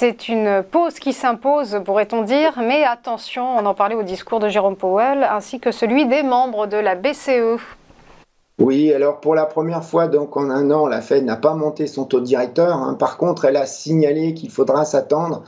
C'est une pause qui s'impose, pourrait-on dire, mais attention, on en parlait au discours de Jérôme Powell, ainsi que celui des membres de la BCE. Oui, alors pour la première fois donc en un an, la Fed n'a pas monté son taux directeur, hein. Par contre, elle a signalé qu'il faudra s'attendre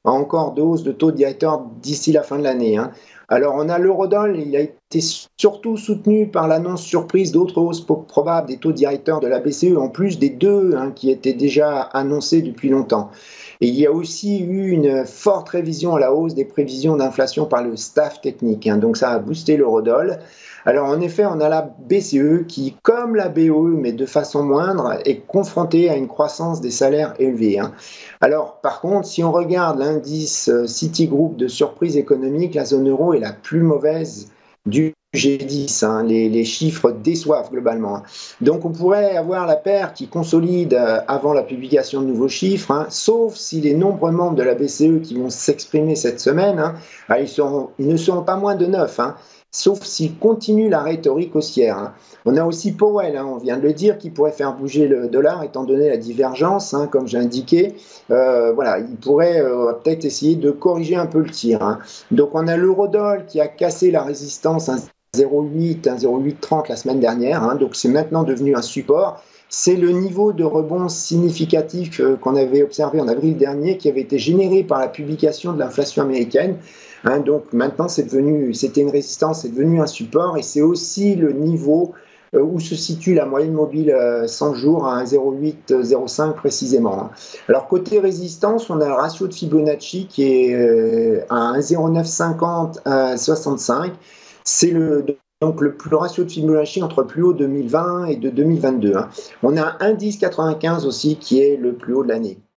à encore de hausses de taux directeur d'ici la fin de l'année, hein. Alors on a l'eurodoll, il a été surtout soutenu par l'annonce surprise d'autres hausses probables des taux directeurs de la BCE, en plus des deux, hein, qui étaient déjà annoncés depuis longtemps. Et il y a aussi eu une forte révision à la hausse des prévisions d'inflation par le staff technique, hein. Donc ça a boosté l'eurodoll. Alors en effet, on a la BCE qui, comme la BOE, mais de façon moindre, est confrontée à une croissance des salaires élevés, hein. Alors par contre, si on regarde l'indice Citigroup de surprise économique, la zone euro est la plus mauvaise du G10, hein. Les chiffres déçoivent globalement, hein. Donc on pourrait avoir la paire qui consolide avant la publication de nouveaux chiffres, hein, sauf si les nombreux membres de la BCE qui vont s'exprimer cette semaine, hein, ils ne seront pas moins de 9, hein, sauf s'il continue la rhétorique haussière, hein. On a aussi Powell, hein, on vient de le dire, qui pourrait faire bouger le dollar étant donné la divergence, hein, comme j'ai indiqué. Voilà, il pourrait peut-être essayer de corriger un peu le tir, hein. Donc on a l'eurodoll qui a cassé la résistance à 0,8, 1,0830 la semaine dernière, hein, donc c'est maintenant devenu un support. C'est le niveau de rebond significatif qu'on avait observé en avril dernier, qui avait été généré par la publication de l'inflation américaine, hein. Donc maintenant, c'était une résistance, c'est devenu un support, et c'est aussi le niveau où se situe la moyenne mobile 100 jours à 1,0805 précisément, hein. Alors côté résistance, on a le ratio de Fibonacci qui est à 1,0950 à 65. C'est donc le ratio de Fibonacci entre le plus haut 2020 et de 2022, hein. On a un indice 95 aussi qui est le plus haut de l'année.